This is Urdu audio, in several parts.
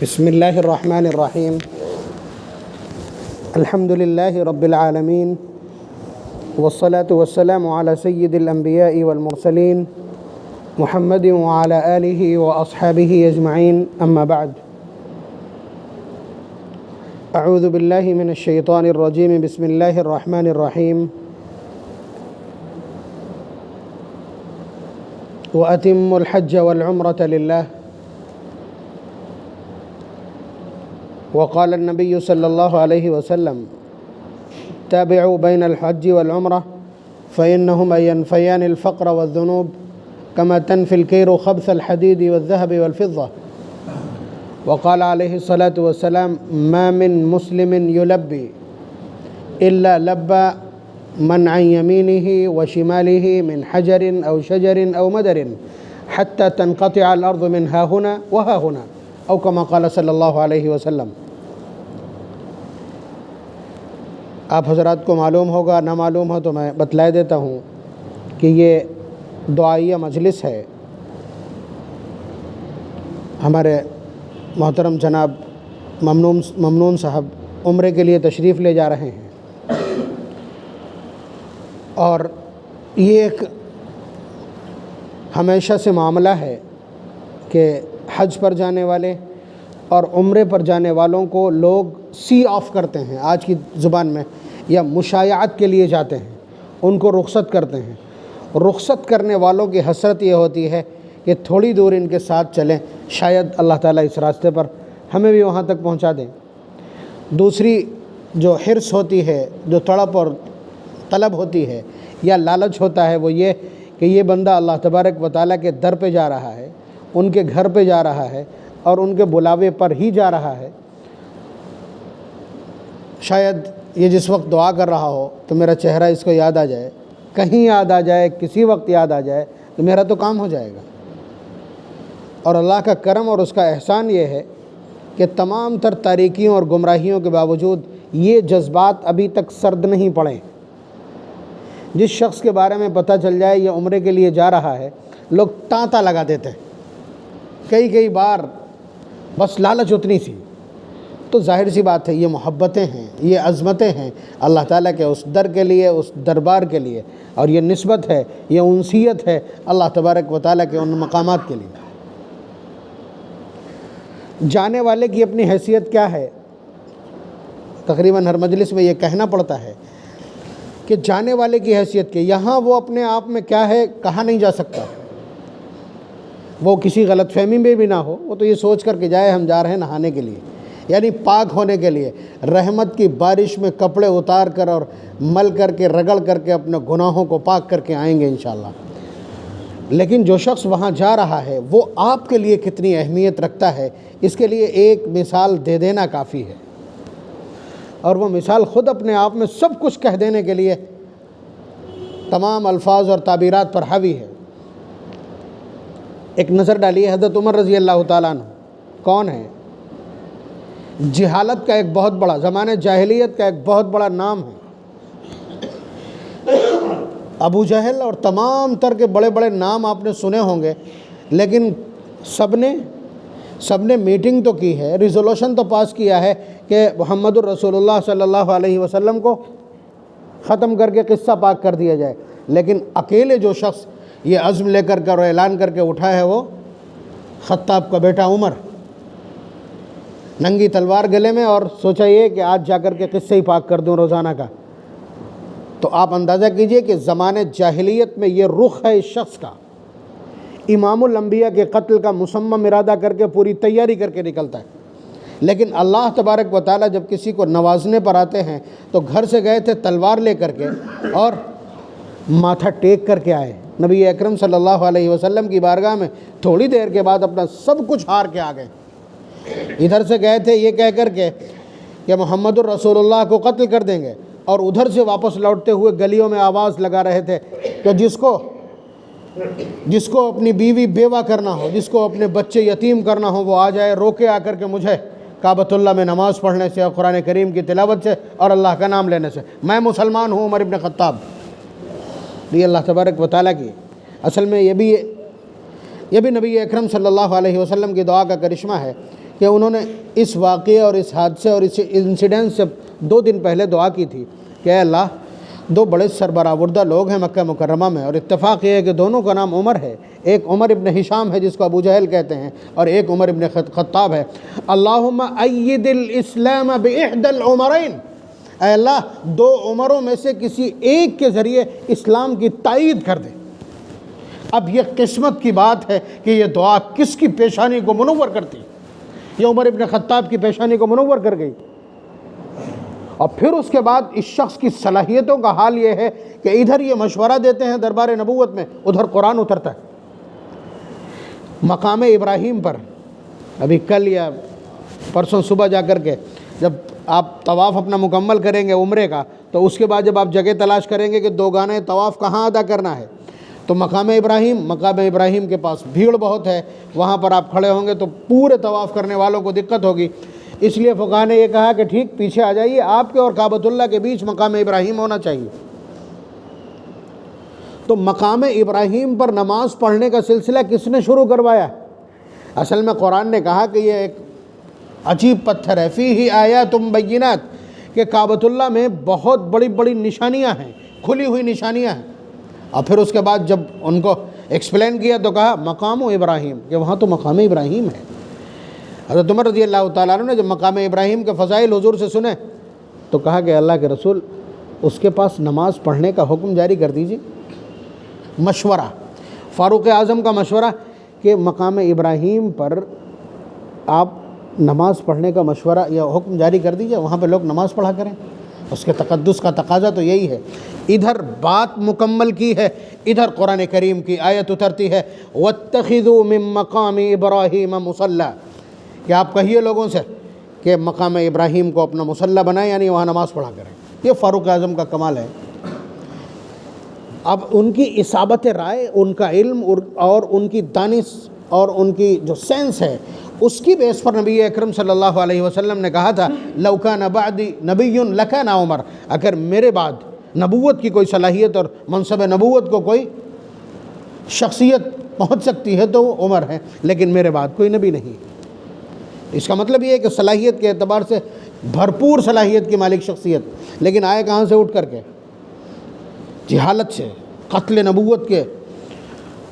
بسم الله الرحمن الرحيم. الحمد لله رب العالمين، والصلاة والسلام على سيد الأنبياء والمرسلين محمد وعلى آله وأصحابه أجمعين، أما بعد. أعوذ بالله من الشيطان الرجيم. بسم الله الرحمن الرحيم. وأتموا الحج والعمرة لله. وقال النبي صلى الله عليه وسلم: تابعوا بين الحج والعمرة فإنهما ينفيان الفقر والذنوب كما تنفي الكير خبث الحديد والذهب والفضة. وقال عليه الصلاة والسلام: ما من مسلم يلبي إلا لبى من عن يمينه وشماله من حجر أو شجر أو مدر حتى تنقطع الأرض من ها هنا وها هنا، او كما قال صلی اللہ علیہ وسلم. آپ حضرات کو معلوم ہوگا، نہ معلوم ہو تو میں بتلا دیتا ہوں کہ یہ دعائیہ مجلس ہے. ہمارے محترم جناب ممنون صاحب عمرے کے لیے تشریف لے جا رہے ہیں، اور یہ ایک ہمیشہ سے معاملہ ہے کہ حج پر جانے والے اور عمرے پر جانے والوں کو لوگ سی آف کرتے ہیں، آج کی زبان میں، یا مشایعت کے لیے جاتے ہیں، ان کو رخصت کرتے ہیں. رخصت کرنے والوں کی حسرت یہ ہوتی ہے کہ تھوڑی دور ان کے ساتھ چلیں، شاید اللہ تعالیٰ اس راستے پر ہمیں بھی وہاں تک پہنچا دیں. دوسری جو حرص ہوتی ہے، جو تڑپ اور طلب ہوتی ہے یا لالچ ہوتا ہے، وہ یہ کہ یہ بندہ اللہ تبارک و تعالیٰ کے در پہ جا رہا ہے، ان کے گھر پہ جا رہا ہے اور ان کے بلاوے پر ہی جا رہا ہے. شاید یہ جس وقت دعا کر رہا ہو تو میرا چہرہ اس کو یاد آ جائے، کہیں یاد آ جائے، کسی وقت یاد آ جائے تو میرا تو کام ہو جائے گا. اور اللہ کا کرم اور اس کا احسان یہ ہے کہ تمام تر تاریکیوں اور گمراہیوں کے باوجود یہ جذبات ابھی تک سرد نہیں پڑے. جس شخص کے بارے میں پتہ چل جائے یہ عمرے کے لیے جا رہا ہے، لوگ تانتا لگا دیتے ہیں کئی بار، بس لالچ اتنی سی. تو ظاہر سی بات ہے، یہ محبتیں ہیں، یہ عظمتیں ہیں اللہ تعالیٰ کے اس در کے لیے، اس دربار کے لیے، اور یہ نسبت ہے، یہ انسیت ہے اللہ تبارک و تعالیٰ کے ان مقامات کے لیے. جانے والے کی اپنی حیثیت کیا ہے؟ تقریباً ہر مجلس میں یہ کہنا پڑتا ہے کہ جانے والے کی حیثیت کے یہاں وہ اپنے آپ میں کیا ہے کہا نہیں جا سکتا. وہ کسی غلط فہمی میں بھی نہ ہو، وہ تو یہ سوچ کر کے جائے ہم جا رہے ہیں نہانے کے لیے، یعنی پاک ہونے کے لیے، رحمت کی بارش میں کپڑے اتار کر اور مل کر کے رگڑ کر کے اپنے گناہوں کو پاک کر کے آئیں گے انشاءاللہ. لیکن جو شخص وہاں جا رہا ہے وہ آپ کے لیے کتنی اہمیت رکھتا ہے، اس کے لیے ایک مثال دے دینا کافی ہے. اور وہ مثال خود اپنے آپ میں سب کچھ کہہ دینے کے لیے تمام الفاظ اور تعبیرات پر حاوی ہے. ایک نظر ڈالیے، حضرت عمر رضی اللہ تعالیٰ عنہ کون ہے؟ جہالت کا ایک بہت بڑا، زمانے جاہلیت کا ایک بہت بڑا نام ہے. ابو جہل اور تمام تر کے بڑے بڑے نام آپ نے سنے ہوں گے، لیکن سب نے میٹنگ تو کی ہے، ریزولوشن تو پاس کیا ہے کہ محمد الرسول اللہ صلی اللہ علیہ وسلم کو ختم کر کے قصہ پاک کر دیا جائے. لیکن اکیلے جو شخص یہ عزم لے کر اور اعلان کر کے اٹھا ہے وہ خطاب کا بیٹا عمر، ننگی تلوار گلے میں، اور سوچا یہ کہ آج جا کر کے قصہ ہی پاک کر دوں روزانہ کا. تو آپ اندازہ کیجئے کہ زمانے جاہلیت میں یہ رخ ہے اس شخص کا. امام الانبیاء کے قتل کا مصمم ارادہ کر کے پوری تیاری کر کے نکلتا ہے. لیکن اللہ تبارک و تعالیٰ جب کسی کو نوازنے پر آتے ہیں تو گھر سے گئے تھے تلوار لے کر کے اور ماتھا ٹیک کر کے آئے نبی اکرم صلی اللہ علیہ وسلم کی بارگاہ میں. تھوڑی دیر کے بعد اپنا سب کچھ ہار کے آ گئے. ادھر سے گئے تھے یہ کہہ کر کے کہ محمد الرسول اللہ کو قتل کر دیں گے، اور ادھر سے واپس لوٹتے ہوئے گلیوں میں آواز لگا رہے تھے کہ جس کو اپنی بیوی بیوہ کرنا ہو، جس کو اپنے بچے یتیم کرنا ہو، وہ آ جائے، روکے آ کر کے مجھے کعبۃ اللہ میں نماز پڑھنے سے، قرآن کریم کی تلاوت سے اور اللہ کا نام لینے سے. میں مسلمان ہوں، عمر ابن خطاب. یہ اللہ تبارک و تعالیٰ کی اصل میں یہ بھی نبی اکرم صلی اللہ علیہ وسلم کی دعا کا کرشمہ ہے کہ انہوں نے اس واقعے اور اس حادثے اور اس انسیڈنٹ سے 2 دن پہلے دعا کی تھی کہ اے اللہ 2 بڑے سربراوردہ لوگ ہیں مکہ مکرمہ میں، اور اتفاق یہ ہے کہ دونوں کا نام عمر ہے، ایک عمر ابن ہشام ہے جس کو ابو جہل کہتے ہیں، اور ایک عمر ابن خطاب ہے۔ اللہم اید الاسلام باحد العمرین، اے اللہ 2 عمروں میں سے کسی ایک کے ذریعے اسلام کی تائید کر دے۔ اب یہ قسمت کی بات ہے کہ یہ دعا کس کی پیشانی کو منور کرتی، یہ عمر ابن خطاب کی پیشانی کو منور کر گئی۔ اور پھر اس کے بعد اس شخص کی صلاحیتوں کا حال یہ ہے کہ ادھر یہ مشورہ دیتے ہیں دربار نبوت میں، ادھر قرآن اترتا ہے۔ مقام ابراہیم پر ابھی کل یا پرسوں صبح جا کر کے جب آپ طواف اپنا مکمل کریں گے عمرے کا، تو اس کے بعد جب آپ جگہ تلاش کریں گے کہ 2 گانے طواف کہاں ادا کرنا ہے، تو مقام ابراہیم کے پاس بھیڑ بہت ہے، وہاں پر آپ کھڑے ہوں گے تو پورے طواف کرنے والوں کو دقت ہوگی۔ اس لیے فقہاء نے یہ کہا کہ ٹھیک پیچھے آ جائیے، آپ کے اور کعبۃ اللہ کے بیچ مقام ابراہیم ہونا چاہیے۔ تو مقام ابراہیم پر نماز پڑھنے کا سلسلہ کس نے شروع کروایا؟ اصل میں قرآن نے کہا کہ یہ ایک عجیب پتھر ہے، فیہ آیات بینات، کہ کعبۃ اللہ میں بہت بڑی بڑی نشانیاں ہیں، کھلی ہوئی نشانیاں ہیں۔ اور پھر اس کے بعد جب ان کو ایکسپلین کیا تو کہا مقام ابراہیم، کہ وہاں تو مقام ابراہیم ہے۔ حضرت عمر رضی اللہ تعالیٰ عنہ نے جب مقام ابراہیم کے فضائل حضور سے سنے تو کہا کہ اللہ کے رسول اس کے پاس نماز پڑھنے کا حکم جاری کر دیجیے۔ مشورہ، فاروق اعظم کا مشورہ کہ مقام ابراہیم پر آپ نماز پڑھنے کا مشورہ یا حکم جاری کر دیجیے، وہاں پہ لوگ نماز پڑھا کریں، اس کے تقدس کا تقاضا تو یہی ہے۔ ادھر بات مکمل کی ہے، ادھر قرآن کریم کی آیت اترتی ہے وَاتَّخِذُوا مِن مَّقَامِ إِبْرَاهِيمَ مُصَلًّى، کہ آپ کہیے لوگوں سے کہ مقام ابراہیم کو اپنا مصلی بنائیں، یعنی وہاں نماز پڑھا کریں۔ یہ فاروق اعظم کا کمال ہے۔ اب ان کی اصابت رائے، ان کا علم اور ان کی دانش اور ان کی جو سینس ہے، اس کی بیس پر نبی اکرم صلی اللہ علیہ وسلم نے کہا تھا لو کان بعدی نبی لکان عمر، اگر میرے بعد نبوت کی کوئی صلاحیت اور منصب نبوت کو کوئی شخصیت پہنچ سکتی ہے تو وہ عمر ہے، لیکن میرے بعد کوئی نبی نہیں۔ اس کا مطلب یہ ہے کہ صلاحیت کے اعتبار سے بھرپور صلاحیت کی مالک شخصیت، لیکن آئے کہاں سے اٹھ کر کے؟ جہالت سے، قتل نبوت کے۔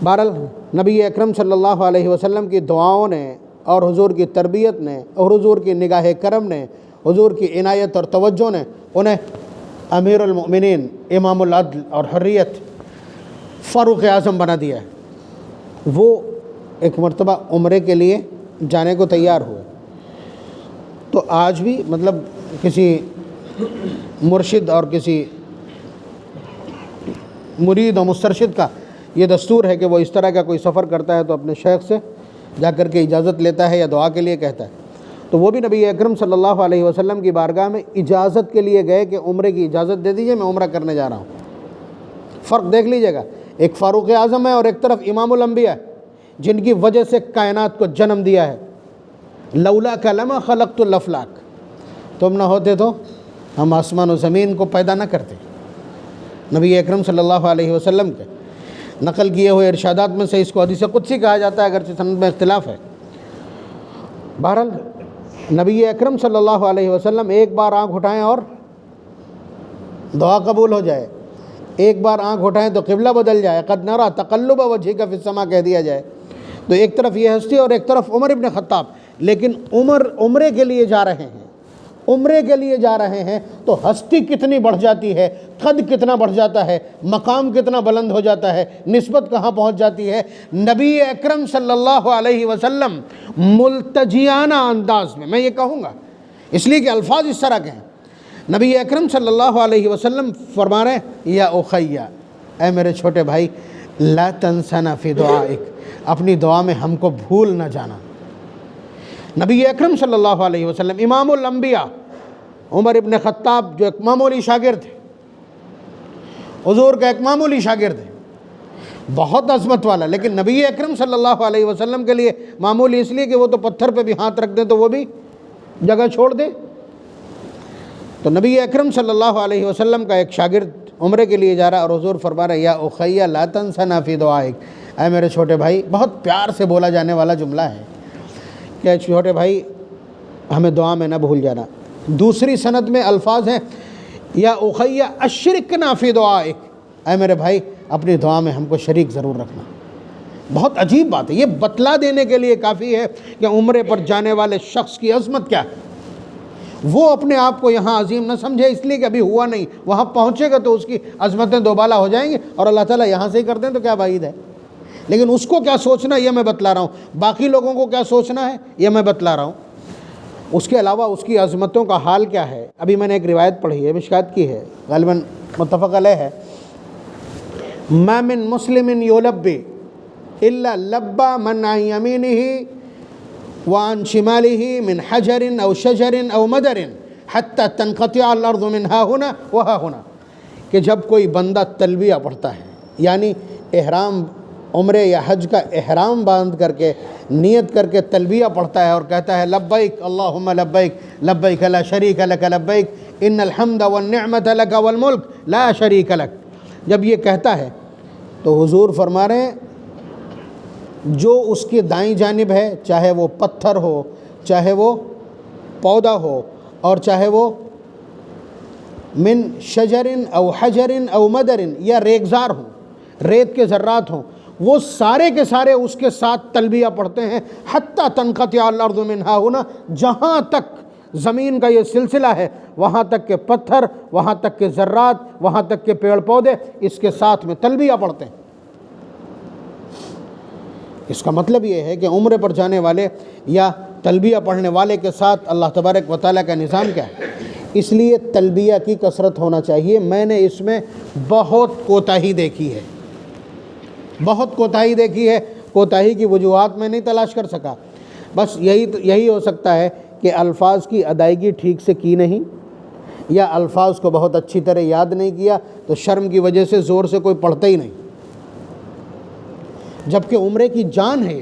بہرحال نبی اکرم صلی اللہ علیہ وسلم کی دعاؤں نے اور حضور کی تربیت نے اور حضور کی نگاہ کرم نے، حضور کی عنایت اور توجہ نے انہیں امیر المؤمنین، امام العدل اور حریت، فاروق اعظم بنا دیا ہے۔ وہ ایک مرتبہ عمرے کے لیے جانے کو تیار ہوئے، تو آج بھی مطلب کسی مرشد اور کسی مرید و مسترشد کا یہ دستور ہے کہ وہ اس طرح کا کوئی سفر کرتا ہے تو اپنے شیخ سے جا کر کے اجازت لیتا ہے یا دعا کے لیے کہتا ہے۔ تو وہ بھی نبی اکرم صلی اللہ علیہ وسلم کی بارگاہ میں اجازت کے لیے گئے کہ عمرے کی اجازت دے دیجئے، میں عمرہ کرنے جا رہا ہوں۔ فرق دیکھ لیجئے گا، ایک فاروق اعظم ہے اور ایک طرف امام الانبیاء جن کی وجہ سے کائنات کو جنم دیا ہے۔ لولا لما خلقت الافلاک، تم نہ ہوتے تو ہم آسمان و زمین کو پیدا نہ کرتے۔ نبی اکرم صلی اللہ علیہ وسلم کے نقل کیے ہوئے ارشادات میں سے اس کو حدیث قدسی کہا جاتا ہے، اگرچہ سند میں اختلاف ہے۔ بہرحال نبی اکرم صلی اللہ علیہ وسلم ایک بار آنکھ اٹھائیں اور دعا قبول ہو جائے، ایک بار آنکھ اٹھائیں تو قبلہ بدل جائے، قد نرى تقلب وجهك في السماء کہہ دیا جائے، تو ایک طرف یہ ہستی اور ایک طرف عمر ابن خطاب۔ لیکن عمرے کے لیے جا رہے ہیں، عمرے کے لیے جا رہے ہیں تو ہستی کتنی بڑھ جاتی ہے، قد کتنا بڑھ جاتا ہے، مقام کتنا بلند ہو جاتا ہے، نسبت کہاں پہنچ جاتی ہے۔ نبی اکرم صلی اللہ علیہ وسلم ملتجیانہ انداز میں، میں یہ کہوں گا اس لیے کہ الفاظ اس طرح کے ہیں، نبی اکرم صلی اللہ علیہ وسلم فرما رہے ہیں یا اخیّا، اے میرے چھوٹے بھائی، لا تنسنا فی دعائک، اپنی دعا میں ہم کو بھول نہ جانا۔ نبی اکرم صلی اللہ علیہ وسلم امام الانبیاء عمر ابن خطاب جو ایک معمولی شاگرد تھے، حضور کا ایک معمولی شاگرد ہے، بہت عظمت والا، لیکن نبی اکرم صلی اللہ علیہ وسلم کے لیے معمولی اس لیے کہ وہ تو پتھر پہ بھی ہاتھ رکھ دیں تو وہ بھی جگہ چھوڑ دے۔ تو نبی اکرم صلی اللہ علیہ وسلم کا ایک شاگرد عمرے کے لیے جا رہا اور حضور فرما رہے یا اخیّا لا تنسنا فی دعائک، اے میرے چھوٹے بھائی، بہت پیار سے بولا جانے والا جملہ ہے کہ چھوٹے بھائی ہمیں دعا میں نہ بھول جانا۔ دوسری سند میں الفاظ ہیں یا اخی اشرکنا فی دعائک، اے میرے بھائی اپنی دعا میں ہم کو شریک ضرور رکھنا۔ بہت عجیب بات ہے، یہ بتلا دینے کے لیے کافی ہے کہ عمرے پر جانے والے شخص کی عظمت کیا ہے۔ وہ اپنے آپ کو یہاں عظیم نہ سمجھے اس لیے کہ ابھی ہوا نہیں، وہاں پہنچے گا تو اس کی عظمتیں دوبالا ہو جائیں گی، اور اللہ تعالیٰ یہاں سے ہی کر دیں تو کیا بعید ہے۔ لیکن اس کو کیا سوچنا یہ میں بتلا رہا ہوں، باقی لوگوں کو کیا سوچنا ہے یہ میں بتلا رہا ہوں۔ اس کے علاوہ اس کی عظمتوں کا حال کیا ہے، ابھی میں نے ایک روایت پڑھی ہے، مشکات کی ہے، غالباً متفق علیہ ہے، ما من مسلم یلبی الا لبى من عن يمينه وعن شماله من حجر او شجر او مدر حتى تنقطع الارض من ها هنا وها هنا، کہ جب کوئی بندہ تلبیہ پڑھتا ہے، یعنی احرام عمرے یا حج کا احرام باندھ کر کے نیت کر کے تلبیہ پڑھتا ہے اور کہتا ہے لبیک اللہم لبیک لبیک لا شریک لک لبیک ان الحمد والنعمت لک والملک لا شریک لک، جب یہ کہتا ہے تو حضور فرما رہے ہیں جو اس کی دائیں جانب ہے، چاہے وہ پتھر ہو، چاہے وہ پودا ہو، اور چاہے وہ من شجر او حجر او مدر یا ریگزار ہوں، ریت کے ذرات ہوں، وہ سارے کے سارے اس کے ساتھ تلبیہ پڑھتے ہیں حتی تنقطع الارض من ها هنا، جہاں تک زمین کا یہ سلسلہ ہے وہاں تک کے پتھر، وہاں تک کے ذرات، وہاں تک کے پیڑ پودے اس کے ساتھ میں تلبیہ پڑھتے ہیں۔ اس کا مطلب یہ ہے کہ عمرے پر جانے والے یا تلبیہ پڑھنے والے کے ساتھ اللہ تبارک و تعالیٰ کا نظام کیا ہے، اس لیے تلبیہ کی کثرت ہونا چاہیے۔ میں نے اس میں بہت کوتاہی دیکھی ہے، بہت کوتاہی دیکھی ہے، کوتاہی کی وجوہات میں نہیں تلاش کر سکا، بس یہی ہو سکتا ہے کہ الفاظ کی ادائیگی ٹھیک سے کی نہیں، یا الفاظ کو بہت اچھی طرح یاد نہیں کیا، تو شرم کی وجہ سے زور سے کوئی پڑھتا ہی نہیں، جبکہ عمرے کی جان ہے۔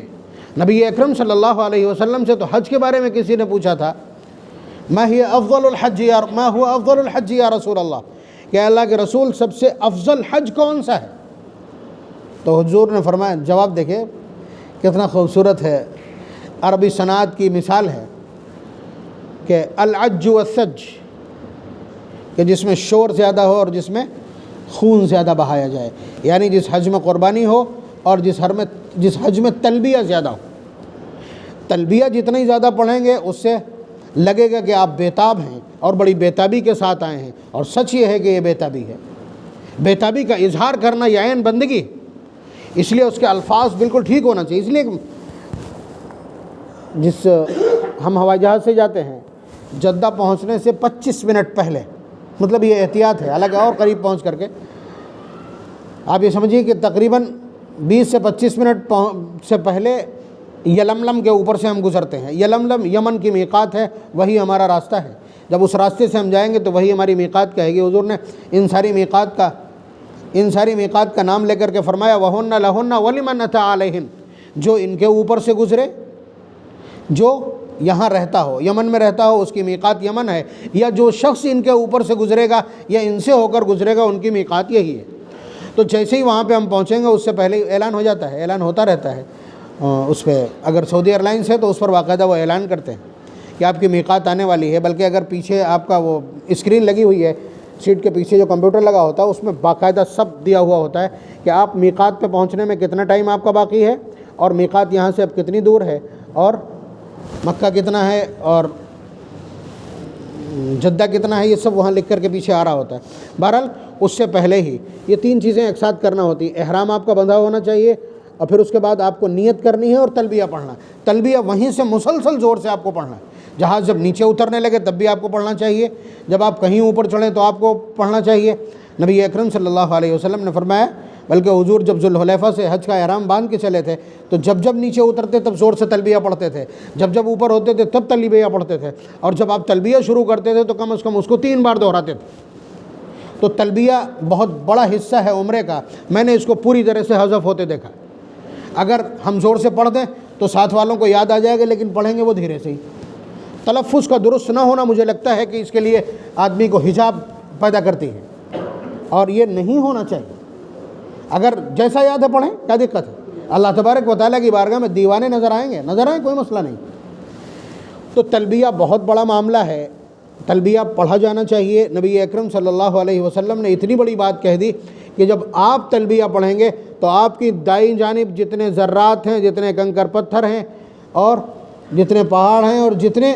نبی اکرم صلی اللہ علیہ وسلم سے تو حج کے بارے میں کسی نے پوچھا تھا ما هو افضل الحج یا رسول اللہ، کہ اللہ کے رسول سب سے افضل حج کون سا ہے؟ تو حضور نے فرمایا، جواب دیکھیں کتنا خوبصورت ہے، عربی صنعت کی مثال ہے کہ العج والثج، کہ جس میں شور زیادہ ہو اور جس میں خون زیادہ بہایا جائے، یعنی جس حج میں قربانی ہو اور جس حج میں تلبیہ زیادہ ہو۔ تلبیہ جتنی زیادہ پڑھیں گے اس سے لگے گا کہ آپ بیتاب ہیں اور بڑی بیتابی کے ساتھ آئے ہیں، اور سچ یہ ہے کہ یہ بیتابی ہے۔ بیتابی کا اظہار کرنا یہ عین بندگی، اس لیے اس کے الفاظ بالکل ٹھیک ہونا چاہیے۔ اس لیے جس ہم ہوائی جہاز سے جاتے ہیں، جدہ پہنچنے سے 25 منٹ پہلے، مطلب یہ احتیاط ہے، حالانکہ اور قریب پہنچ کر کے آپ یہ سمجھیے کہ تقریباً 20 سے 25 منٹ سے پہلے یلملم کے اوپر سے ہم گزرتے ہیں۔ یلملم یمن کی میقات ہے، وہی ہمارا راستہ ہے۔ جب اس راستے سے ہم جائیں گے تو وہی ہماری میقات کہے گی۔ حضور نے ان ساری میقات کا نام لے کر کے فرمایا وَهُنَّ لَهُنَّ وَلِمَنْ أَتَىٰ عَلَيْهِنْ، جو ان کے اوپر سے گزرے، جو یہاں رہتا ہو، یمن میں رہتا ہو، اس کی میقات یمن ہے، یا جو شخص ان کے اوپر سے گزرے گا یا ان سے ہو کر گزرے گا ان کی میقات یہی ہے۔ تو جیسے ہی وہاں پہ ہم پہنچیں گے اس سے پہلے اعلان ہو جاتا ہے، اعلان ہوتا رہتا ہے اس پہ، اگر سعودی ایئرلائنس ہے تو اس پر باقاعدہ وہ اعلان کرتے ہیں کہ آپ کی میقات آنے والی ہے، بلکہ اگر پیچھے آپ کا وہ اسکرین لگی ہوئی ہے، سیٹ کے پیچھے جو کمپیوٹر لگا ہوتا ہے اس میں باقاعدہ سب دیا ہوا ہوتا ہے کہ آپ میقات پہ پہنچنے میں کتنا ٹائم آپ کا باقی ہے، اور میقات یہاں سے اب کتنی دور ہے، اور مکہ کتنا ہے، اور جدہ کتنا ہے، یہ سب وہاں لکھ کر کے پیچھے آ رہا ہوتا ہے۔ بہرحال اس سے پہلے ہی یہ 3 چیزیں ایک ساتھ کرنا ہوتی ہیں۔ احرام آپ کا بندھا ہونا چاہیے، اور پھر اس کے بعد آپ کو نیت کرنی ہے اور تلبیہ پڑھنا۔ تلبیہ وہیں سے مسلسل زور سے آپ کو پڑھنا ہے۔ جہاز جب نیچے اترنے لگے تب بھی آپ کو پڑھنا چاہیے، جب آپ کہیں اوپر چڑھیں تو آپ کو پڑھنا چاہیے۔ نبی اکرم صلی اللہ علیہ وسلم نے فرمایا، بلکہ حضور جب ذوالحلیفہ سے حج کا احرام باندھ کے چلے تھے تو جب نیچے اترتے تب زور سے تلبیہ پڑھتے تھے، جب اوپر ہوتے تھے تب تلبیہ پڑھتے تھے، اور جب آپ تلبیہ شروع کرتے تھے تو کم از کم اس کو 3 بار دہراتے تھے۔ تو تلبیہ بہت بڑا حصہ ہے عمرے کا، میں نے اس کو پوری طرح سے حذف ہوتے دیکھا۔ اگر ہم زور سے پڑھ دیں تو ساتھ والوں کو یاد آ جائے گا، لیکن پڑھیں گے وہ دھیرے سے ہی۔ تلفظ کا درست نہ ہونا مجھے لگتا ہے کہ اس کے لیے آدمی کو حجاب پیدا کرتی ہے، اور یہ نہیں ہونا چاہیے۔ اگر جیسا یاد ہے پڑھیں، کیا دقت ہے؟ اللہ تبارک و تعالیٰ کی بارگاہ میں دیوانے نظر آئیں گے، نظر آئیں، کوئی مسئلہ نہیں۔ تو تلبیہ بہت بڑا معاملہ ہے، تلبیہ پڑھا جانا چاہیے۔ نبی اکرم صلی اللہ علیہ وسلم نے اتنی بڑی بات کہہ دی کہ جب آپ تلبیہ پڑھیں گے تو آپ کی دائیں جانب جتنے ذرات ہیں، جتنے کنکر پتھر ہیں اور جتنے پہاڑ ہیں اور جتنے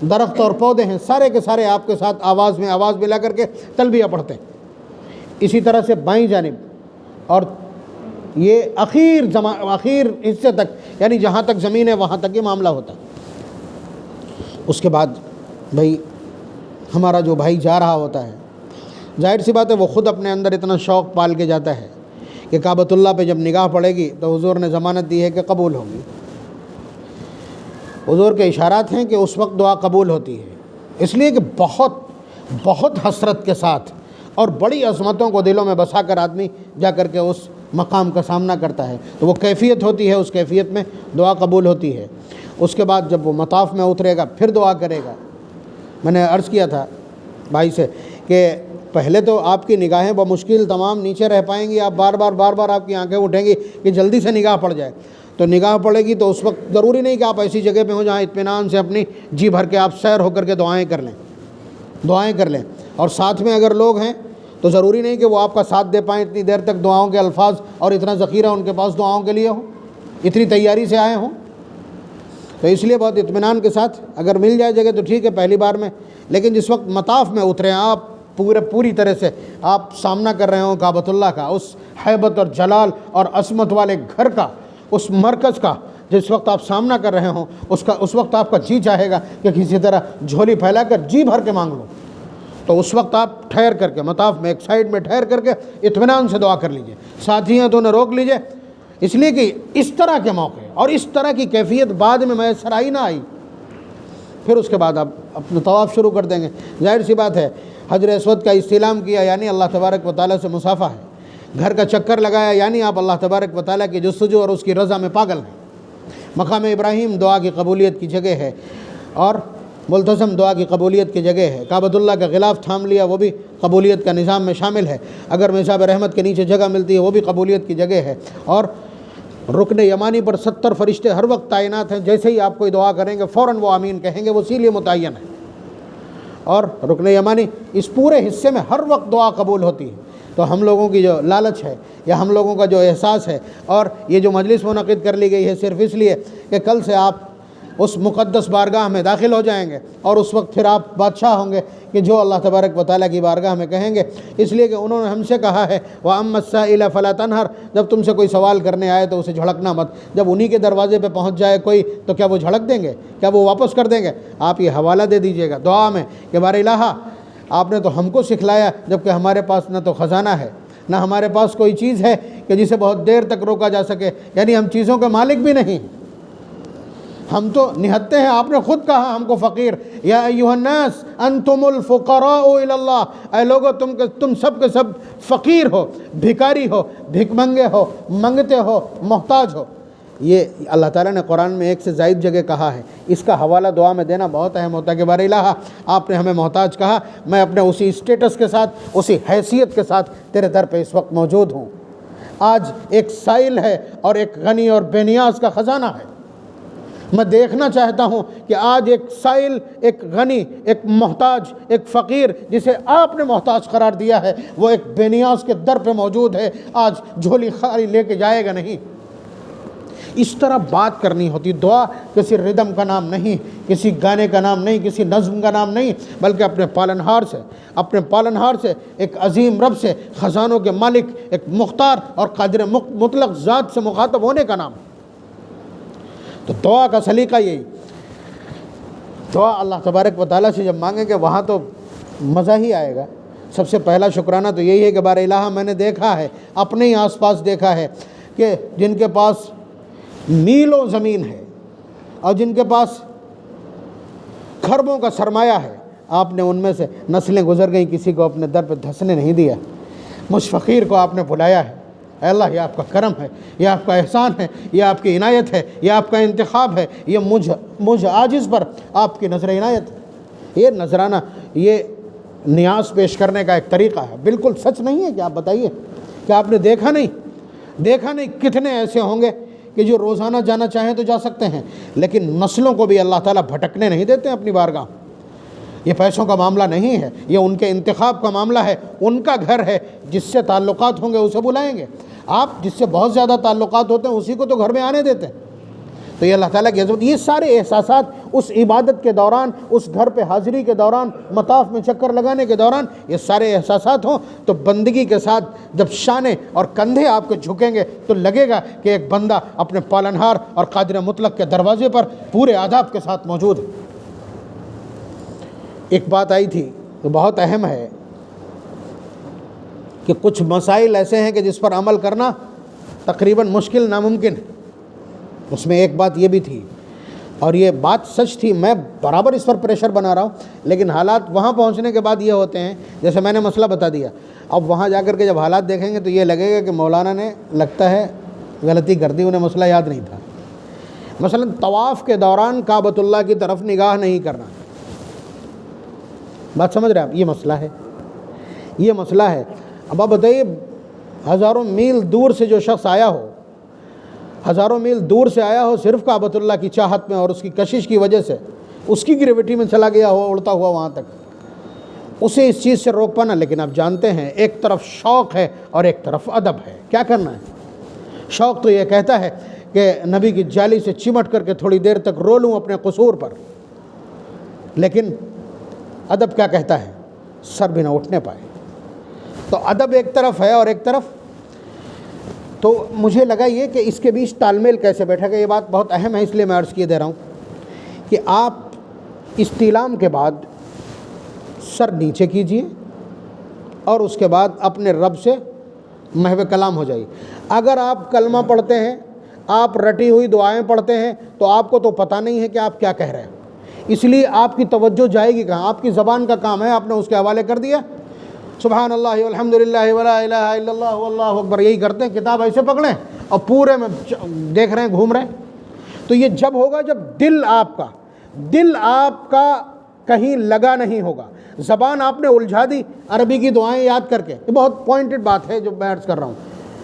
درخت اور پودے ہیں، سارے کے سارے آپ کے ساتھ آواز میں آواز ملا کر کے تلبیہ پڑھتے ہیں۔ اسی طرح سے بائیں جانب اور یہ آخر حصے تک، یعنی جہاں تک زمین ہے وہاں تک یہ معاملہ ہوتا ہے۔ اس کے بعد بھائی ہمارا جو بھائی جا رہا ہوتا ہے، ظاہر سی بات ہے وہ خود اپنے اندر اتنا شوق پال کے جاتا ہے کہ کعبۃ اللہ پہ جب نگاہ پڑے گی تو حضور نے ضمانت دی ہے کہ قبول ہوگی۔ حضور کے اشارات ہیں کہ اس وقت دعا قبول ہوتی ہے، اس لیے کہ بہت بہت حسرت کے ساتھ اور بڑی عظمتوں کو دلوں میں بسا کر آدمی جا کر کے اس مقام کا سامنا کرتا ہے، تو وہ کیفیت ہوتی ہے، اس کیفیت میں دعا قبول ہوتی ہے۔ اس کے بعد جب وہ مطاف میں اترے گا پھر دعا کرے گا۔ میں نے عرض کیا تھا بھائی سے کہ پہلے تو آپ کی نگاہیں بمشکل تمام نیچے رہ پائیں گی، آپ بار بار آپ کی آنکھیں اٹھیں گی کہ جلدی سے نگاہ پڑ جائے، تو نگاہ پڑے گی تو اس وقت ضروری نہیں کہ آپ ایسی جگہ پہ ہوں جہاں اطمینان سے اپنی جی بھر کے آپ سیر ہو کر کے دعائیں کر لیں، اور ساتھ میں اگر لوگ ہیں تو ضروری نہیں کہ وہ آپ کا ساتھ دے پائیں اتنی دیر تک دعاؤں کے الفاظ اور اتنا ذخیرہ ان کے پاس دعاؤں کے لیے ہو، اتنی تیاری سے آئے ہوں۔ تو اس لیے بہت اطمینان کے ساتھ اگر مل جائے جگہ تو ٹھیک ہے پہلی بار میں، لیکن جس وقت مطاف میں اترے ہیں آپ پوری طرح سے آپ سامنا کر رہے ہوں کعبۃ اللہ کا، اس ہیبت اور جلال اور عظمت والے گھر کا، اس مرکز کا، جس وقت آپ سامنا کر رہے ہوں اس وقت آپ کا جی چاہے گا کہ کسی طرح جھولی پھیلا کر جی بھر کے مانگ لو، تو اس وقت آپ ٹھہر کر کے مطاف میں ایک سائیڈ میں ٹھہر کر کے اطمینان سے دعا کر لیجئے، ساتھیوں تو نہ روک لیجئے، اس لیے کہ اس طرح کے موقع اور اس طرح کی کیفیت بعد میں میسر آئی نہ آئی، پھر اس کے بعد آپ اپنا طواف شروع کر دیں گے۔ ظاہر سی بات ہے حجر اسود کا استلام کیا یعنی اللہ تبارک و تعالیٰ سے مصافحہ ہے، گھر کا چکر لگایا یعنی آپ اللہ تبارک و تعالیٰ کی جستجو اور اس کی رضا میں پاگل ہیں۔ مقام ابراہیم دعا کی قبولیت کی جگہ ہے اور ملتزم دعا کی قبولیت کی جگہ ہے، کعبۃ اللہ کا غلاف تھام لیا وہ بھی قبولیت کا نظام میں شامل ہے، اگر مصحف رحمت کے نیچے جگہ ملتی ہے وہ بھی قبولیت کی جگہ ہے، اور رکن یمانی پر 70 فرشتے ہر وقت تعینات ہیں، جیسے ہی آپ کوئی دعا کریں گے فوراً وہ آمین کہیں گے، وہ اسی لیے متعین ہے، اور رکن یمانی اس پورے حصے میں ہر وقت دعا قبول ہوتی ہے۔ تو ہم لوگوں کی جو لالچ ہے یا ہم لوگوں کا جو احساس ہے، اور یہ جو مجلس منعقد کر لی گئی ہے صرف اس لیے کہ کل سے آپ اس مقدس بارگاہ میں داخل ہو جائیں گے اور اس وقت پھر آپ بادشاہ ہوں گے کہ جو اللہ تبارک و تعالیٰ کی بارگاہ میں کہیں گے، اس لیے کہ انہوں نے ہم سے کہا ہے وَأَمَّا السَّائِلَ فَلَا تَنْهَرْ، جب تم سے کوئی سوال کرنے آئے تو اسے جھڑکنا مت، جب انہی کے دروازے پہ پہنچ جائے کوئی تو کیا وہ جھڑک دیں گے؟ کیا وہ واپس کر دیں گے؟ آپ یہ حوالہ دے دیجئے گا دعا میں کہ بار الہ آپ نے تو ہم کو سکھلایا، جبکہ ہمارے پاس نہ تو خزانہ ہے نہ ہمارے پاس کوئی چیز ہے کہ جسے بہت دیر تک روکا جا سکے، یعنی ہم چیزوں کے مالک بھی نہیں، ہم تو نہتے ہیں۔ آپ نے خود کہا ہم کو فقیر، یا ایھا الناس انتم الفقراء الی اللہ، اے لوگو تم سب کے سب فقیر ہو، بھکاری ہو، بھک منگے ہو، منگتے ہو، محتاج ہو۔ یہ اللہ تعالیٰ نے قرآن میں ایک سے زائد جگہ کہا ہے، اس کا حوالہ دعا میں دینا بہت اہم ہوتا ہے کہ بار الہ آپ نے ہمیں محتاج کہا، میں اپنے اسی اسٹیٹس کے ساتھ، اسی حیثیت کے ساتھ تیرے در پہ اس وقت موجود ہوں۔ آج ایک سائل ہے اور ایک غنی اور بے نیاز کا خزانہ ہے، میں دیکھنا چاہتا ہوں کہ آج ایک سائل، ایک غنی، ایک محتاج، ایک فقیر جسے آپ نے محتاج قرار دیا ہے، وہ ایک بے نیاز کے در پہ موجود ہے، آج جھولی خالی لے کے جائے گا نہیں۔ اس طرح بات کرنی ہوتی۔ دعا کسی ردم کا نام نہیں، کسی گانے کا نام نہیں، کسی نظم کا نام نہیں، بلکہ اپنے پالنہار سے ایک عظیم رب سے، خزانوں کے مالک، ایک مختار اور قادر مطلق ذات سے مخاطب ہونے کا نام۔ تو دعا کا سلیقہ یہی، دعا اللہ تبارک و تعالیٰ سے جب مانگیں گے وہاں تو مزہ ہی آئے گا۔ سب سے پہلا شکرانہ تو یہی ہے کہ بار الہ میں نے دیکھا ہے، اپنے ہی آس پاس دیکھا ہے کہ جن کے پاس میلوں زمین ہے اور جن کے پاس کھربوں کا سرمایہ ہے، آپ نے ان میں سے نسلیں گزر گئیں، کسی کو اپنے در پہ دھسنے نہیں دیا، مجھ فقیر کو آپ نے بلایا ہے۔ اے اللہ یہ آپ کا کرم ہے، یہ آپ کا احسان ہے، یہ آپ کی عنایت ہے، یہ آپ کا انتخاب ہے، یہ مجھ عاجز پر آپ کی نظر عنایت ہے۔ یہ نذرانہ، یہ نیاز پیش کرنے کا ایک طریقہ ہے، بالکل سچ نہیں ہے کہ آپ بتائیے کہ آپ نے دیکھا نہیں کتنے ایسے ہوں گے کہ جو روزانہ جانا چاہیں تو جا سکتے ہیں، لیکن نسلوں کو بھی اللہ تعالیٰ بھٹکنے نہیں دیتے اپنی بارگاہ۔ یہ پیسوں کا معاملہ نہیں ہے، یہ ان کے انتخاب کا معاملہ ہے، ان کا گھر ہے، جس سے تعلقات ہوں گے اسے بلائیں گے۔ آپ جس سے بہت زیادہ تعلقات ہوتے ہیں اسی کو تو گھر میں آنے دیتے ہیں۔ تو یہ اللہ تعالیٰ کی عظمت، یہ سارے احساسات اس عبادت کے دوران، اس گھر پہ حاضری کے دوران، مطاف میں چکر لگانے کے دوران یہ سارے احساسات ہوں تو بندگی کے ساتھ جب شانے اور کندھے آپ کے جھکیں گے تو لگے گا کہ ایک بندہ اپنے پالنہار اور قادر مطلق کے دروازے پر پورے آداب کے ساتھ موجود ہے۔ ایک بات آئی تھی جو بہت اہم ہے کہ کچھ مسائل ایسے ہیں کہ جس پر عمل کرنا تقریباً مشکل ناممکن ہے۔ اس میں ایک بات یہ بھی تھی، اور یہ بات سچ تھی، میں برابر اس پر پریشر بنا رہا ہوں، لیکن حالات وہاں پہنچنے کے بعد یہ ہوتے ہیں، جیسے میں نے مسئلہ بتا دیا، اب وہاں جا کر کے جب حالات دیکھیں گے تو یہ لگے گا کہ مولانا نے لگتا ہے غلطی کر دی، انہیں مسئلہ یاد نہیں تھا۔ مثلا طواف کے دوران کعبۃ اللہ کی طرف نگاہ نہیں کرنا، بات سمجھ رہے ہیں آپ؟ یہ مسئلہ ہے، یہ مسئلہ ہے۔ اب آپ بتائیے، ہزاروں میل دور سے جو شخص آیا ہو، ہزاروں میل دور سے آیا ہو صرف کعبۃ اللہ کی چاہت میں اور اس کی کشش کی وجہ سے، اس کی گریوٹی میں چلا گیا ہو اڑتا ہوا وہاں تک، اسے اس چیز سے روک پانا۔ لیکن آپ جانتے ہیں ایک طرف شوق ہے اور ایک طرف ادب ہے، کیا کرنا ہے؟ شوق تو یہ کہتا ہے کہ نبی کی جالی سے چمٹ کر کے تھوڑی دیر تک رو لوں اپنے قصور پر، لیکن ادب کیا کہتا ہے؟ سر بھی نہ اٹھنے پائے۔ تو ادب ایک طرف ہے اور ایک طرف، تو مجھے لگا یہ کہ اس کے بیچ تال میل کیسے بیٹھے گا، یہ بات بہت اہم ہے، اس لیے میں عرض کیے دے رہا ہوں کہ آپ استلام کے بعد سر نیچے کیجئے اور اس کے بعد اپنے رب سے محو کلام ہو جائیے۔ اگر آپ کلمہ پڑھتے ہیں، آپ رٹی ہوئی دعائیں پڑھتے ہیں، تو آپ کو تو پتہ نہیں ہے کہ آپ کیا کہہ رہے ہیں، اس لیے آپ کی توجہ جائے گی کہاں؟ آپ کی زبان کا کام ہے، آپ نے اس کے حوالے کر دیا سبحان اللہ والحمد للہ ولا الہ الا اللہ واللہ اکبر، یہی کرتے ہیں، کتاب ایسے پکڑیں اور پورے میں دیکھ رہے ہیں، گھوم رہے ہیں۔ تو یہ جب ہوگا جب دل آپ کا کہیں لگا نہیں ہوگا، زبان آپ نے الجھا دی عربی کی دعائیں یاد کر کے۔ یہ بہت پوائنٹڈ بات ہے جو میں عرض کر رہا ہوں،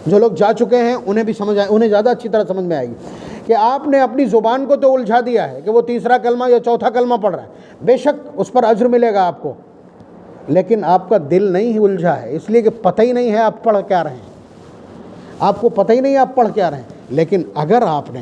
جو لوگ جا چکے ہیں انہیں بھی سمجھ آئے، انہیں زیادہ اچھی طرح سمجھ میں آئے گی کہ آپ نے اپنی زبان کو تو الجھا دیا ہے کہ وہ تیسرا کلمہ یا چوتھا کلمہ پڑھ رہا ہے، بے شک اس پر اجر ملے گا آپ کو، لیکن آپ کا دل نہیں الجھا ہے، اس لیے کہ پتہ ہی نہیں ہے آپ پڑھ کیا رہے ہیں، آپ کو پتہ ہی نہیں آپ پڑھ کیا رہے ہیں۔ لیکن اگر آپ نے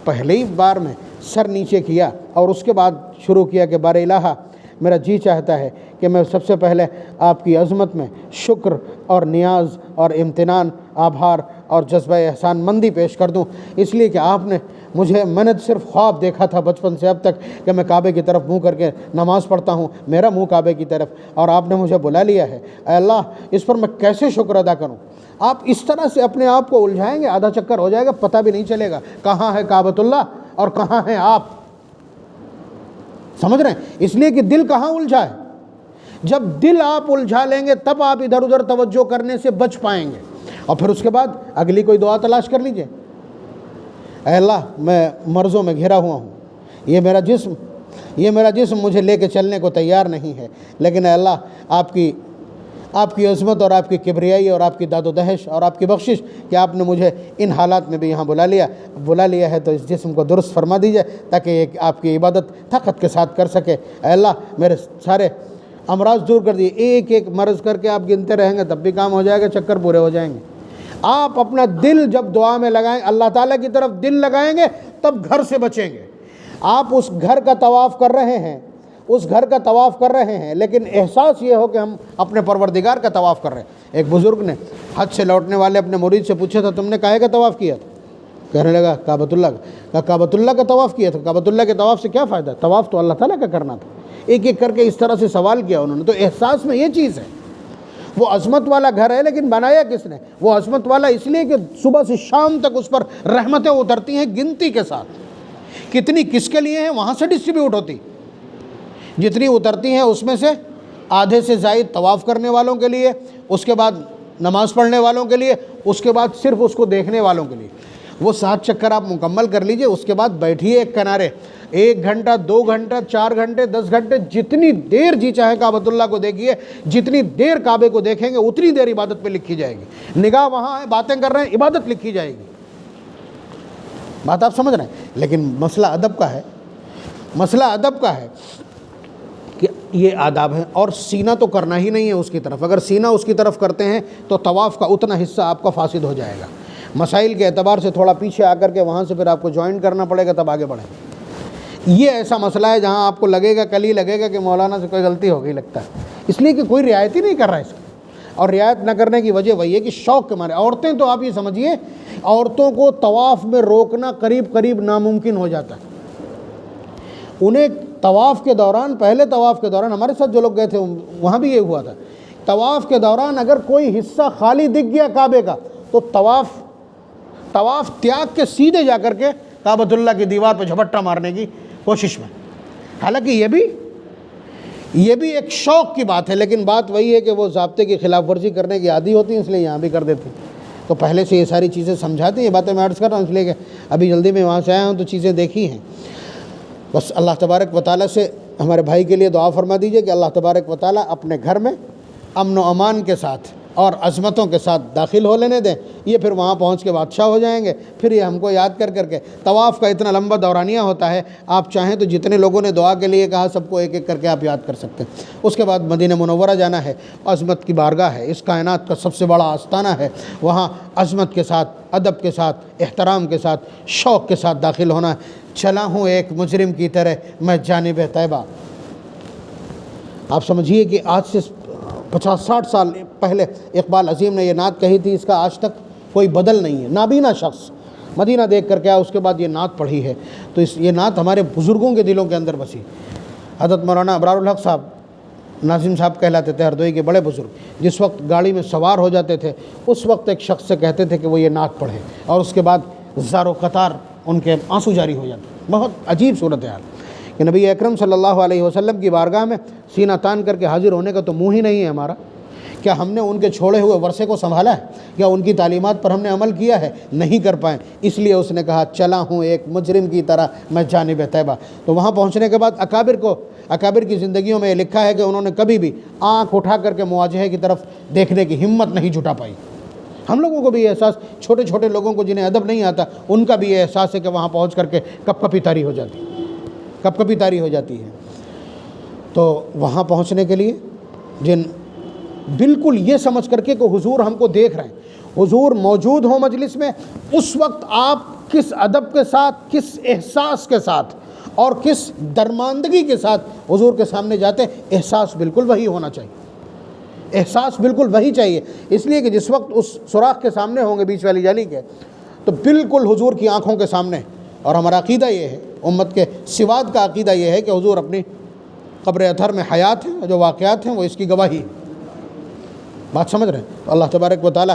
پہلی بار میں سر نیچے کیا اور اس کے بعد شروع کیا کہ بار الہ، میرا جی چاہتا ہے کہ میں سب سے پہلے آپ کی عظمت میں شکر اور نیاز اور امتنان، آبھار اور جذبہ احسان مندی پیش کر دوں، اس لیے کہ آپ نے میں نے صرف خواب دیکھا تھا بچپن سے اب تک کہ میں کعبے کی طرف منہ کر کے نماز پڑھتا ہوں، میرا منہ کعبے کی طرف، اور آپ نے مجھے بلا لیا ہے، اے اللہ اس پر میں کیسے شکر ادا کروں۔ آپ اس طرح سے اپنے آپ کو الجھائیں گے، آدھا چکر ہو جائے گا، پتہ بھی نہیں چلے گا کہاں ہے کعبۃ اللہ اور کہاں ہیں آپ، سمجھ رہے ہیں؟ اس لیے کہ دل کہاں الجھا ہے، جب دل آپ الجھا لیں گے تب آپ ادھر ادھر توجہ کرنے سے بچ پائیں گے، اور پھر اس کے بعد اگلی کوئی دعا تلاش کر لیجئے۔ اے اللہ میں مرضوں میں گھرا ہوا ہوں، یہ میرا جسم مجھے لے کے چلنے کو تیار نہیں ہے، لیکن اے اللہ آپ کی عظمت اور آپ کی کبریائی اور آپ کی داد و دہش اور آپ کی بخشش کہ آپ نے مجھے ان حالات میں بھی یہاں بلا لیا ہے، تو اس جسم کو درست فرما دیجئے تاکہ آپ کی عبادت طاقت کے ساتھ کر سکے۔ اے اللہ میرے سارے امراض دور کر دیے، ایک ایک مرض کر کے آپ گنتے رہیں گے تب بھی کام ہو جائے گا، چکر پورے ہو جائیں گے۔ آپ اپنا دل جب دعا میں لگائیں، اللہ تعالیٰ کی طرف دل لگائیں گے تب گھر سے بچیں گے۔ آپ اس گھر کا طواف کر رہے ہیں، لیکن احساس یہ ہو کہ ہم اپنے پروردگار کا طواف کر رہے ہیں۔ ایک بزرگ نے حج سے لوٹنے والے اپنے مرید سے پوچھا تھا، تم نے کاہے کا طواف کیا تھا؟ کہنے لگا کعبۃ اللہ کا۔ کعبۃ اللہ کا طواف کیا تھا؟ کعبۃ اللہ کے طواف سے کیا فائدہ؟ طواف تو اللہ تعالیٰ کا کرنا تھا۔ ایک ایک کر کے اس طرح سے سوال کیا انہوں نے۔ تو احساس میں یہ چیز ہے، وہ عظمت والا گھر ہے لیکن بنایا کس نے؟ وہ عظمت والا اس لیے کہ صبح سے شام تک اس پر رحمتیں اترتی ہیں گنتی کے ساتھ، کتنی کس کے لیے ہیں وہاں سے ڈسٹریبیوٹ ہوتی، جتنی اترتی ہیں اس میں سے آدھے سے زائد طواف کرنے والوں کے لیے، اس کے بعد نماز پڑھنے والوں کے لیے، اس کے بعد صرف اس کو دیکھنے والوں کے لیے۔ وہ 7 چکر آپ مکمل کر لیجئے، اس کے بعد بیٹھیے ایک کنارے، 1 گھنٹہ 2 گھنٹہ 4 گھنٹے 10 گھنٹے جتنی دیر جی چاہے کعبۃ اللہ کو دیکھیے، جتنی دیر کعبے کو دیکھیں گے اتنی دیر عبادت پہ لکھی جائے گی۔ نگاہ وہاں ہے، باتیں کر رہے ہیں، عبادت لکھی جائے گی۔ بات آپ سمجھ رہے ہیں؟ لیکن مسئلہ ادب کا ہے، مسئلہ ادب کا ہے کہ یہ آداب ہیں، اور سینہ تو کرنا ہی نہیں ہے اس کی طرف۔ اگر سینہ اس کی طرف کرتے ہیں تو طواف کا اتنا حصہ آپ کا فاسد ہو جائے گا۔ مسائل کے اعتبار سے تھوڑا پیچھے آ کر کے وہاں سے پھر آپ کو جوائن کرنا پڑے گا، تب آگے بڑھیں۔ یہ ایسا مسئلہ ہے جہاں آپ کو لگے گا، کل ہی لگے گا کہ مولانا سے کوئی غلطی ہو گئی لگتا ہے، اس لیے کہ کوئی رعایت ہی نہیں کر رہا ہے اس کی۔ اور رعایت نہ کرنے کی وجہ وہی ہے کہ شوق کے مارے عورتیں، تو آپ یہ سمجھیے عورتوں کو طواف میں روکنا قریب قریب ناممکن ہو جاتا ہے۔ انہیں طواف کے دوران، پہلے طواف کے دوران ہمارے ساتھ جو لوگ گئے تھے وہاں بھی یہ ہوا تھا، طواف کے دوران اگر کوئی حصہ خالی دکھ گیا کعبے کا تو طواف تیاگ کے سیدھے جا کر کے کعبۃ اللہ کی دیوار پہ جھپٹا مارنے کی کوشش میں۔ حالانکہ یہ بھی ایک شوق کی بات ہے، لیکن بات وہی ہے کہ وہ ضابطے کی خلاف ورزی کرنے کی عادی ہوتی ہیں، اس لیے یہاں بھی کر دیتی ہیں۔ تو پہلے سے یہ ساری چیزیں سمجھاتی ہیں، یہ باتیں میں عرض کر رہا ہوں اس لیے کہ ابھی جلدی میں وہاں سے آیا ہوں تو چیزیں دیکھی ہیں۔ بس اللہ تبارک و تعالیٰ سے ہمارے بھائی کے لیے دعا فرما دیجئے کہ اللہ تبارک و تعالیٰ اپنے گھر میں امن و امان کے ساتھ اور عظمتوں کے ساتھ داخل ہو لینے دیں۔ یہ پھر وہاں پہنچ کے بادشاہ ہو جائیں گے۔ پھر یہ ہم کو یاد کر کے طواف کا اتنا لمبا دورانیہ ہوتا ہے، آپ چاہیں تو جتنے لوگوں نے دعا کے لیے کہا سب کو ایک ایک کر کے آپ یاد کر سکتے ہیں۔ اس کے بعد مدینہ منورہ جانا ہے، عظمت کی بارگاہ ہے، اس کائنات کا سب سے بڑا آستانہ ہے، وہاں عظمت کے ساتھ، ادب کے ساتھ، احترام کے ساتھ، شوق کے ساتھ داخل ہونا ہے۔ چلا ہوں ایک مجرم کی طرح میں جانب طیبہ۔ آپ سمجھیے کہ آج سے 50-60 سال پہلے اقبال عظیم نے یہ نعت کہی تھی، اس کا آج تک کوئی بدل نہیں ہے۔ نابینا شخص مدینہ دیکھ کر کے آیا، اس کے بعد یہ نعت پڑھی ہے، تو یہ نعت ہمارے بزرگوں کے دلوں کے اندر بسی۔ حضرت مولانا ابرار الحق صاحب ناظم صاحب کہلاتے تھے، ہردوئی کے بڑے بزرگ، جس وقت گاڑی میں سوار ہو جاتے تھے اس وقت ایک شخص سے کہتے تھے کہ وہ یہ نعت پڑھے، اور اس کے بعد زار و قطار ان کے آنسو جاری ہو جاتے۔ بہت عجیب صورتحال کہ نبی اکرم صلی اللہ علیہ وسلم کی بارگاہ میں سینہ تان کر کے حاضر ہونے کا تو منہ ہی نہیں ہے ہمارا۔ کیا ہم نے ان کے چھوڑے ہوئے ورثے کو سنبھالا ہے؟ کیا ان کی تعلیمات پر ہم نے عمل کیا ہے؟ نہیں کر پائیں، اس لیے اس نے کہا چلا ہوں ایک مجرم کی طرح میں جانب طیبہ۔ تو وہاں پہنچنے کے بعد اکابر کی زندگیوں میں یہ لکھا ہے کہ انہوں نے کبھی بھی آنکھ اٹھا کر کے مواجہے کی طرف دیکھنے کی ہمت نہیں جٹا پائی۔ ہم لوگوں کو بھی یہ احساس، چھوٹے چھوٹے لوگوں کو جنہیں ادب نہیں آتا ان کا بھی یہ احساس ہے کہ وہاں پہنچ کر کے کپ کپی طاری ہو جاتی ہے۔ تو وہاں پہنچنے کے لیے بالکل یہ سمجھ کر کے کہ حضور ہم کو دیکھ رہے ہیں، حضور موجود ہوں مجلس میں، اس وقت آپ کس ادب کے ساتھ، کس احساس کے ساتھ اور کس درماندگی کے ساتھ حضور کے سامنے جاتے ہیں، احساس بالکل وہی ہونا چاہیے، احساس بالکل وہی چاہیے۔ اس لیے کہ جس وقت اس سوراخ کے سامنے ہوں گے بیچ والی جالی کے، تو بالکل حضور کی آنکھوں کے سامنے، اور ہمارا عقیدہ یہ ہے، امت کے سواد کا عقیدہ یہ ہے کہ حضور اپنی قبر اطہر میں حیات ہیں، جو واقعات ہیں وہ اس کی گواہی۔ بات سمجھ رہے ہیں؟ تو اللہ تبارک و تعالی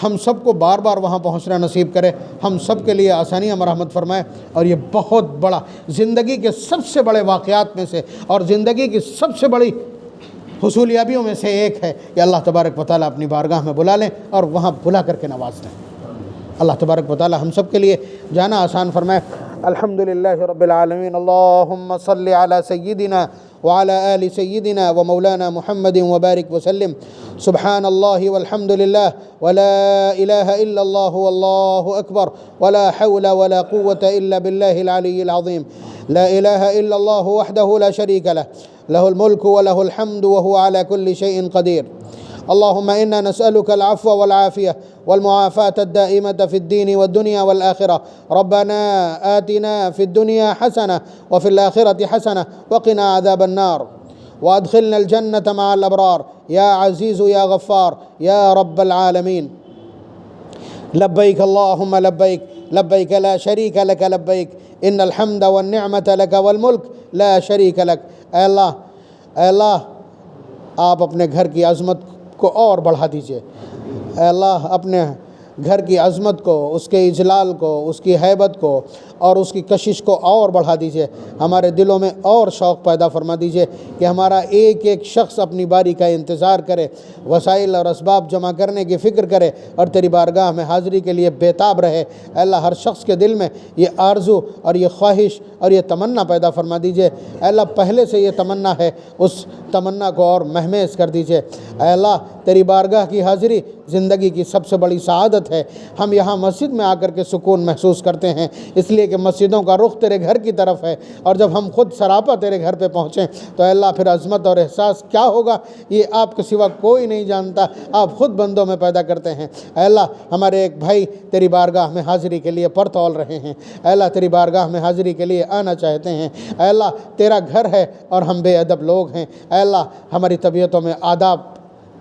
ہم سب کو بار بار وہاں پہنچنا نصیب کرے، ہم سب کے لیے آسانیاں مرحمت فرمائے، اور یہ بہت بڑا زندگی کے سب سے بڑے واقعات میں سے اور زندگی کی سب سے بڑی حصولیابیوں میں سے ایک ہے کہ اللہ تبارک و تعالی اپنی بارگاہ میں بلا لیں اور وہاں بلا کر کے نواز دیں۔ اللہ تبارک و تعالی ہم سب کے لیے جانا آسان فرمائے۔ الحمدللہ رب العالمین، اللہم صلی علی سیدنا وعلى آل سيدنا ومولانا محمد وبارك وسلم۔ سبحان الله والحمد لله ولا إله إلا الله والله أكبر ولا حول ولا قوة إلا بالله العلي العظيم۔ لا إله إلا الله وحده لا شريك له، له الملك وله الحمد وهو على كل شيء قدير۔ اللهم إنا نسألك العفو والعافية والمعافاة الدائمة في الدين والدنيا والآخرة۔ ربنا آتنا في الدنيا حسنة وفي الآخرة حسنة وقنا عذاب النار، وأدخلنا الجنة مع الأبرار يا عزيز يا غفار يا رب العالمين۔ لبيك اللهم لبيك، لبيك لا شريك لك لبيك، إن الحمد والنعمة لك والملك لا شريك لك۔ اے اللہ آپ اپنے گھر کی عظمت کو اور بڑھا دیجئے۔ اے اللہ اپنے گھر کی عظمت کو، اس کے اجلال کو، اس کی ہیبت کو اور اس کی کشش کو اور بڑھا دیجیے، ہمارے دلوں میں اور شوق پیدا فرما دیجیے کہ ہمارا ایک ایک شخص اپنی باری کا انتظار کرے، وسائل اور اسباب جمع کرنے کی فکر کرے اور تیری بارگاہ میں حاضری کے لیے بےتاب رہے۔ اے اللہ ہر شخص کے دل میں یہ آرزو اور یہ خواہش اور یہ تمنا پیدا فرما دیجیے۔ اے اللہ پہلے سے یہ تمنا ہے، اس تمنا کو اور مہمیز کر دیجیے۔ اے اللہ تیری بارگاہ کی حاضری زندگی کی سب سے بڑی سعادت ہے۔ ہم یہاں مسجد میں آ کر کے سکون محسوس کرتے ہیں، اس لیے کہ مسجدوں کا رخ تیرے گھر کی طرف ہے، اور جب ہم خود سراپا تیرے گھر پہ پہنچیں تو اے اللہ پھر عظمت اور احساس کیا ہوگا یہ آپ کے سوا کوئی نہیں جانتا، آپ خود بندوں میں پیدا کرتے ہیں۔ اے اللہ ہمارے ایک بھائی تیری بارگاہ میں حاضری کے لیے پر تول رہے ہیں، اے اللہ تیری بارگاہ میں حاضری کے لیے آنا چاہتے ہیں۔ اے اللہ تیرا گھر ہے اور ہم بے ادب لوگ ہیں، اے اللہ ہماری طبیعتوں میں آداب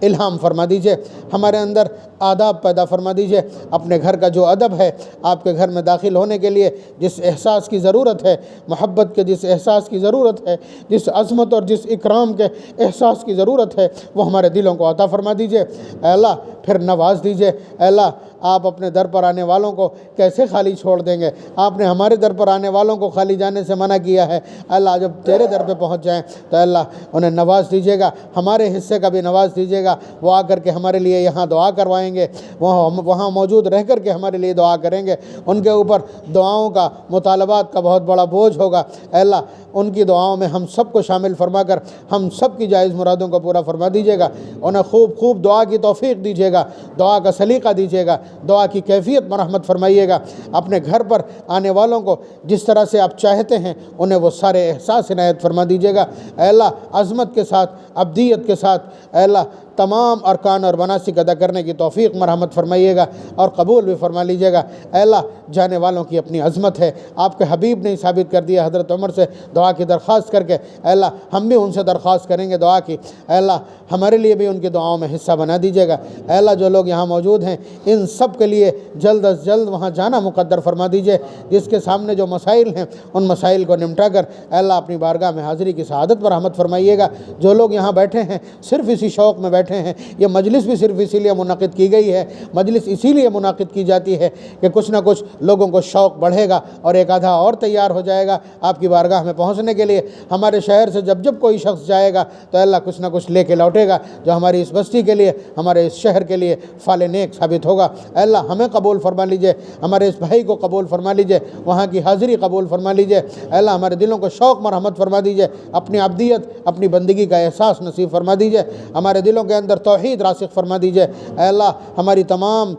الہام فرما دیجئے، ہمارے اندر آداب پیدا فرما دیجئے۔ اپنے گھر کا جو ادب ہے، آپ کے گھر میں داخل ہونے کے لیے جس احساس کی ضرورت ہے، محبت کے جس احساس کی ضرورت ہے، جس عظمت اور جس اکرام کے احساس کی ضرورت ہے، وہ ہمارے دلوں کو عطا فرما دیجئے۔ اے اللہ پھر نواز دیجئے۔ اے اللہ آپ اپنے در پر آنے والوں کو کیسے خالی چھوڑ دیں گے؟ آپ نے ہمارے در پر آنے والوں کو خالی جانے سے منع کیا ہے۔ اللہ جب تیرے در پہ پہنچ جائیں تو اللہ انہیں نواز دیجیے گا، ہمارے حصے کا بھی نواز دیجیے گا۔ وہ آ کر کے ہمارے لیے یہاں دعا کروائیں گے، وہاں موجود رہ کر کے ہمارے لیے دعا کریں گے۔ ان کے اوپر دعاؤں کا، مطالبات کا بہت بڑا بوجھ ہوگا۔ اے اللہ ان کی دعاؤں میں ہم سب کو شامل فرما کر ہم سب کی جائز مرادوں کو پورا فرما دیجیے گا۔ انہیں خوب خوب دعا کی توفیق دیجیے گا، دعا کا سلیقہ دیجیے گا، دعا کی کیفیت مرحمت فرمائیے گا۔ اپنے گھر پر آنے والوں کو جس طرح سے آپ چاہتے ہیں انہیں وہ سارے احساس عنایت فرما دیجیے گا۔ اے اللہ عظمت کے ساتھ، ابدیت کے ساتھ اے اللہ تمام ارکان اور مناسک ادا کرنے کی توفیق مرحمت فرمائیے گا اور قبول بھی فرما لیجیے گا۔ اے اللہ جانے والوں کی اپنی عظمت ہے، آپ کے حبیب نے ثابت کر دیا حضرت عمر سے دعا کی درخواست کر کے۔ اے اللہ ہم بھی ان سے درخواست کریں گے دعا کی۔ اے اللہ ہمارے لیے بھی ان کی دعاؤں میں حصہ بنا دیجیے گا۔ اے اللہ جو لوگ یہاں موجود ہیں ان سب کے لیے جلد از جلد وہاں جانا مقدر فرما دیجیے۔ جس کے سامنے جو مسائل ہیں ان مسائل کو نمٹا کر اے اللہ اپنی بارگاہ میں حاضری کی سعادت پر رحمت فرمائیے گا۔ جو لوگ یہاں بیٹھے ہیں صرف اسی شوق میں بیٹھے ہیں، یہ مجلس بھی صرف اسی لیے منعقد کی گئی ہے، مجلس اسی لیے منعقد کی جاتی ہے کہ کچھ نہ کچھ لوگوں کو شوق بڑھے گا اور ایک آدھا اور تیار ہو جائے گا آپ کی بارگاہ میں پہنچنے کے لیے۔ ہمارے شہر سے جب کوئی شخص جائے گا تو اللہ کچھ نہ کچھ لے کے لوٹے گا جو ہماری اس بستی کے لیے، ہمارے اس شہر کے لیے فال نیک ثابت ہوگا۔ اے اللہ ہمیں قبول فرما لیجئے، ہمارے اس بھائی کو قبول فرما لیجئے، وہاں کی حاضری قبول فرما لیجئے۔ اے اللہ ہمارے دلوں کو شوق مرحمت فرما دیجئے، اپنی عبدیت، اپنی بندگی کا احساس نصیب فرما دیجئے، ہمارے دلوں کے اندر توحید راسخ فرما دیجئے۔ اے اللہ ہماری تمام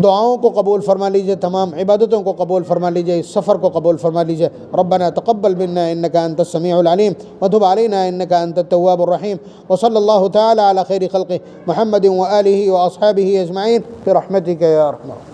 دعاؤں کو قبول فرما لیجئے، تمام عبادتوں کو قبول فرما لیجئے، اس سفر کو قبول فرما لیجئے۔ ربنا تقبل منا انك انت السميع العليم وتب علينا انك انت التواب الرحيم وصلى الله تعالى على خير خلقه محمد وآله واصحابه اجمعين برحمتك يا ارحم الراحمين۔